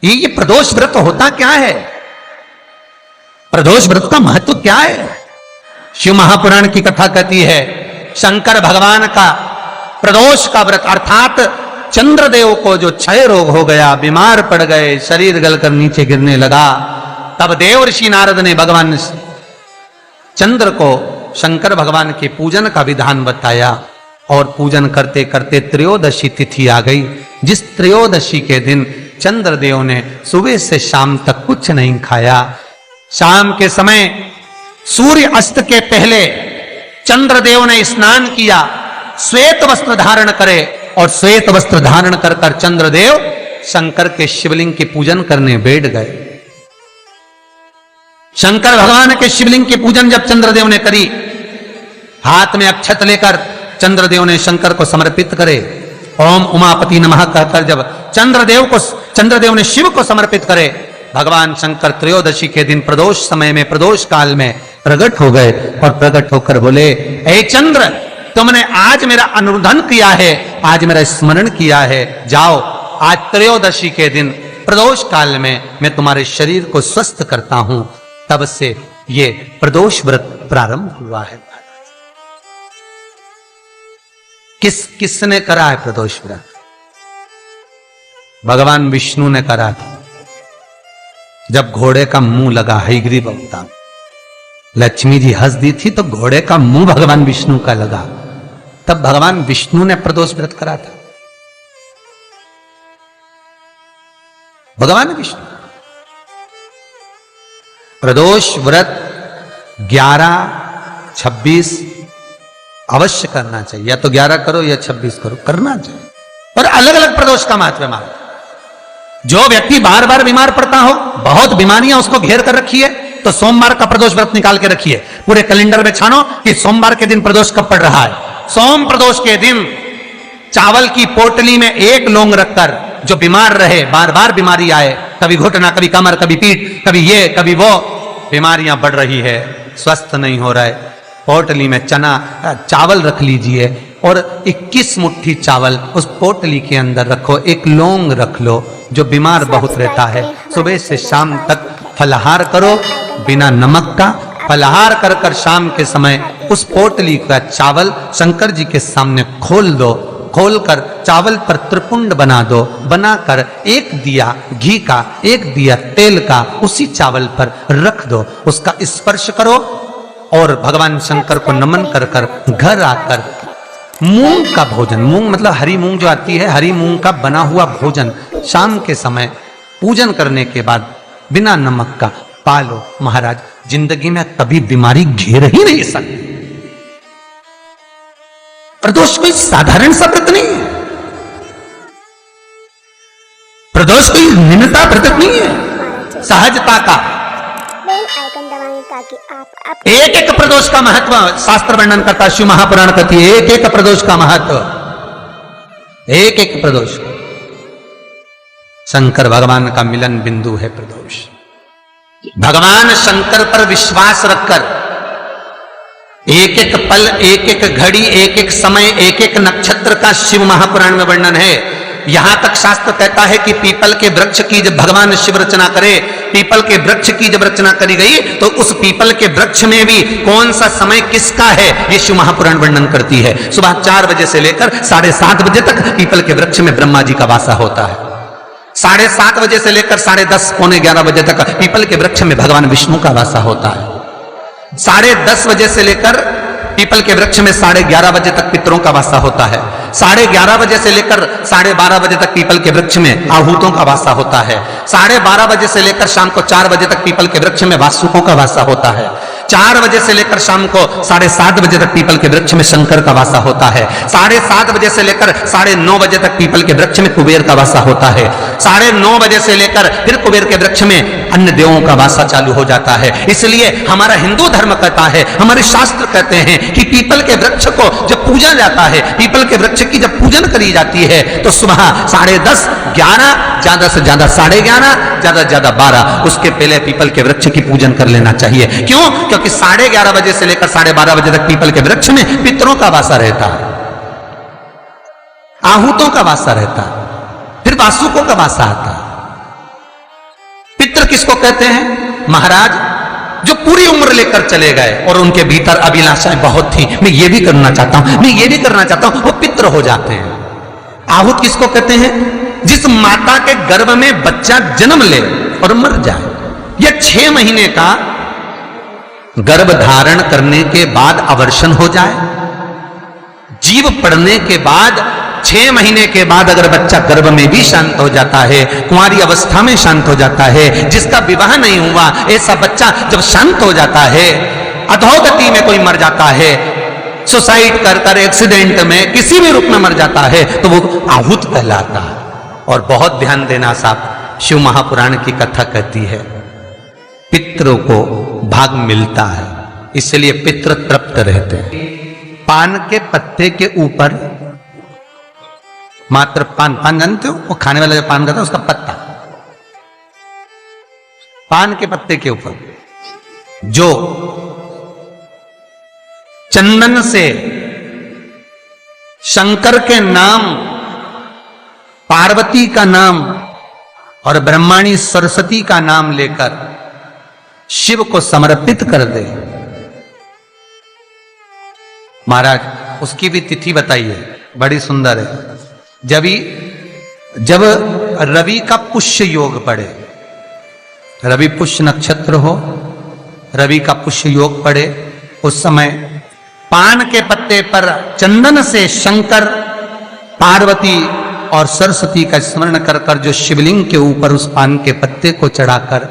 ये प्रदोष व्रत होता क्या है? प्रदोष व्रत का महत्व क्या है? शिव महापुराण की कथा कहती है शंकर भगवान का प्रदोष का व्रत, अर्थात चंद्रदेव को जो क्षय रोग हो गया, बीमार पड़ गए, शरीर गलकर नीचे गिरने लगा, तब देव ऋषि नारद ने भगवान चंद्र को शंकर भगवान के पूजन का विधान बताया और पूजन करते करते त्रयोदशी तिथि आ गई। जिस त्रयोदशी के दिन चंद्रदेव ने सुबह से शाम तक कुछ नहीं खाया। शाम के समय सूर्य अस्त के पहले चंद्रदेव ने स्नान किया, श्वेत वस्त्र धारण करे और श्वेत वस्त्र धारण कर कर चंद्रदेव शंकर के शिवलिंग के पूजन करने बैठ गए। शंकर भगवान के शिवलिंग के पूजन जब चंद्रदेव ने करी, हाथ में अक्षत लेकर चंद्रदेव ने शंकर को समर्पित करे, ओम उमापति नमः कहकर जब चंद्रदेव ने शिव को समर्पित करे, भगवान शंकर त्रयोदशी के दिन प्रदोष समय में, प्रदोष काल में प्रकट हो गए और प्रकट होकर बोले, हे चंद्र, तुमने आज मेरा अनुरोधन किया है, आज मेरा स्मरण किया है, जाओ आज त्रयोदशी के दिन प्रदोष काल में मैं तुम्हारे शरीर को स्वस्थ करता हूं। तब से ये प्रदोष व्रत प्रारंभ हुआ है। किसने करा है प्रदोष व्रत? भगवान विष्णु ने करा था। जब घोड़े का मुंह लगा, हयग्रीव अवतार, लक्ष्मी जी हंस दी थी तो घोड़े का मुंह भगवान विष्णु का लगा, तब भगवान विष्णु ने प्रदोष व्रत करा था। भगवान विष्णु प्रदोष व्रत 11, 26 अवश्य करना चाहिए। या तो 11 करो या 26 करो, करना चाहिए। और अलग अलग प्रदोष का महत्व मानो। जो व्यक्ति बार बार बीमार पड़ता हो, बहुत बीमारियां उसको घेर कर रखी है, तो सोमवार का प्रदोष व्रत निकाल के रखिए। पूरे कैलेंडर में छानो कि सोमवार के दिन प्रदोष कब पड़ रहा है। सोम प्रदोष के दिन चावल की पोटली में एक लौंग रखकर, जो बीमार रहे, बार बार बीमारी आए, कभी घुटना, कभी कमर, कभी पीठ, कभी ये कभी वो, बीमारियां बढ़ रही है, स्वस्थ नहीं हो रहा है, पोटली में चावल रख लीजिए और 21 मुट्ठी चावल उस पोटली के अंदर रखो, एक लौंग रख लो। जो बीमार बहुत रहता है, सुबह से शाम तक फलाहार करो, बिना नमक का फलाहार कर कर शाम के समय उस पोटली का चावल शंकर जी के सामने खोल दो, खोलकर चावल पर त्रिपुंड बना दो, बनाकर एक दिया घी का, एक दिया तेल का उसी चावल पर रख दो, उसका स्पर्श करो और भगवान शंकर को नमन कर कर घर आकर मूंग का भोजन, मूंग मतलब हरी मूंग जो आती है, हरी मूंग का बना हुआ भोजन शाम के समय पूजन करने के बाद बिना नमक का पालो। महाराज, जिंदगी में कभी बीमारी घेर ही नहीं सकती। प्रदोष कोई साधारण सा व्रत नहीं है, प्रदोष कोई निम्नता व्रत नहीं है, सहजता का। एक एक प्रदोष का महत्व शास्त्र वर्णन करता, शिव महापुराण कहती है एक एक प्रदोष का महत्व, एक एक प्रदोष। शंकर भगवान का मिलन बिंदु है प्रदोष। भगवान शंकर पर विश्वास रखकर एक एक पल, एक एक घड़ी, एक एक समय, एक एक नक्षत्र का शिव महापुराण में वर्णन है। यहां तक शास्त्र कहता है कि पीपल के वृक्ष की जब भगवान शिव रचना करे, पीपल के वृक्ष की जब रचना करी गई तो उस पीपल के वृक्ष में भी कौन सा समय किसका है, ये शिव महापुराण वर्णन करती है। सुबह 4 बजे से लेकर 7:30 बजे तक पीपल के वृक्ष में ब्रह्मा जी का वासा होता है। 7:30 बजे से लेकर 10:30, पौने 11 बजे तक पीपल के वृक्ष में भगवान विष्णु का वासा होता है। 10:30 बजे से लेकर पीपल के वृक्ष में 11:30 बजे तक पितरों का वासा होता है। 11:30 बजे से लेकर 12:30 बजे तक पीपल के वृक्ष में आहूतों का वासा होता है। 12:30 बजे से लेकर शाम को 4 बजे तक पीपल के वृक्ष में वासुकों का वासा होता है। 4 बजे से लेकर शाम को 7:30 बजे तक पीपल के वृक्ष में शंकर का वासा होता है। 7:30 बजे से लेकर 9:30 बजे तक पीपल के वृक्ष में कुबेर का वासा होता है। 9:30 बजे से लेकर फिर कुबेर के वृक्ष में अन्य देवों का वासा चालू हो जाता है। इसलिए हमारा हिंदू धर्म कहता है, हमारे शास्त्र कहते हैं कि पीपल के वृक्ष को जब पूजा जाता है, पीपल के वृक्ष की जब पूजन करी जाती है तो सुबह 10:30, 11, ज्यादा से ज्यादा 11:30, ज्यादा से ज्यादा 12, उसके पहले पीपल के वृक्ष की पूजन कर लेना चाहिए। क्यों? क्योंकि 11:30 बजे से लेकर 12:30 बजे तक पीपल के वृक्ष में पितरों का वासा रहता है, आहूतों का वासा रहता है, फिर वासुकों का वासा आता है। किसको कहते हैं? महाराज जो पूरी उम्र लेकर चले गए और उनके भीतर अभिलाषाएं बहुत थी, मैं ये भी करना चाहता हूं, मैं ये भी करना चाहता हूं, वो पितृ हो जाते हैं। आहूत किसको कहते हैं? जिस माता के गर्भ में बच्चा जन्म ले और मर जाए, या 6 महीने का गर्भ धारण करने के बाद अवर्षण हो जाए, जीव पड़ने के बाद 6 महीने के बाद अगर बच्चा गर्भ में भी शांत हो जाता है, कुंवारी अवस्था में शांत हो जाता है, जिसका विवाह नहीं हुआ, ऐसा बच्चा जब शांत हो जाता है, अधोगति में कोई मर जाता है, सुसाइड कर एक्सीडेंट में किसी भी रूप में मर जाता है, तो वो आहूत कहलाता है। और बहुत ध्यान देना साहब, शिव महापुराण की कथा कहती है पितरों को भाग मिलता है, इसलिए पितृ तृप्त रहते हैं। पान के पत्ते के ऊपर मात्र पान जानते हो, वो खाने वाला जो पान करता है उसका पत्ता, पान के पत्ते के ऊपर जो चंदन से शंकर के नाम, पार्वती का नाम और ब्रह्माणी सरस्वती का नाम लेकर शिव को समर्पित कर दे, महाराज उसकी भी तिथि बताइए, बड़ी सुंदर है। जब रवि का पुष्य योग पड़े, रवि पुष्य नक्षत्र हो, रवि का पुष्य योग पड़े, उस समय पान के पत्ते पर चंदन से शंकर, पार्वती और सरस्वती का स्मरण कर कर जो शिवलिंग के ऊपर उस पान के पत्ते को चढ़ाकर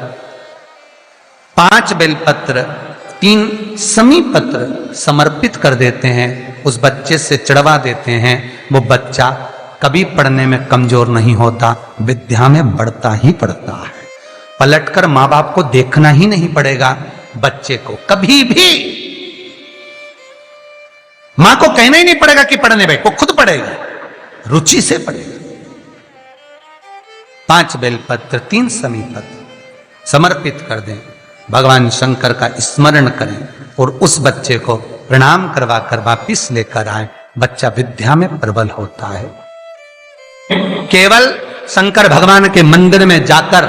5 बेलपत्र, 3 समी पत्र समर्पित कर देते हैं, उस बच्चे से चढ़वा देते हैं, वो बच्चा कभी पढ़ने में कमजोर नहीं होता, विद्या में बढ़ता ही पड़ता है। पलटकर माँ बाप को देखना ही नहीं पड़ेगा बच्चे को, कभी भी मां को कहना ही नहीं पड़ेगा कि पढ़ने बैठ, वो खुद पढ़ेगा, रुचि से पढ़ेगा। 5 बेलपत्र, 3 समी पत्र समर्पित कर दें, भगवान शंकर का स्मरण करें और उस बच्चे को प्रणाम करवा कर वापिस लेकर आए, बच्चा विद्या में प्रबल होता है। केवल शंकर भगवान के मंदिर में जाकर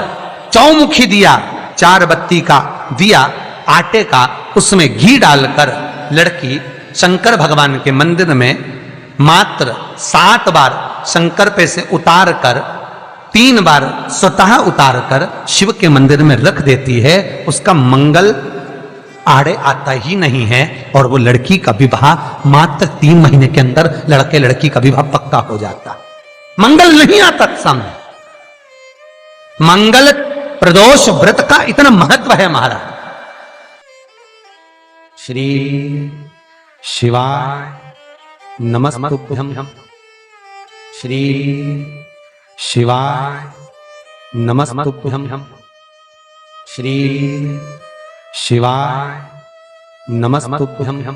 चौमुखी दिया, 4 बत्ती का दिया आटे का, उसमें घी डालकर लड़की शंकर भगवान के मंदिर में मात्र 7 बार शंकर पे से उतार कर, 3 बार स्वतः उतार कर शिव के मंदिर में रख देती है, उसका मंगल आड़े आता ही नहीं है और वो लड़की का विवाह मात्र 3 महीने के अंदर लड़के लड़की का विवाह पक्का हो जाता। मंगल नहीं आता सामने। मंगल प्रदोष व्रत का इतना महत्व है महाराज। श्री शिवाय नमस्तुभ्यं, श्री शिवाय नमस्तुभ्यं, श्री शिवाय नमस्तुभ्यं।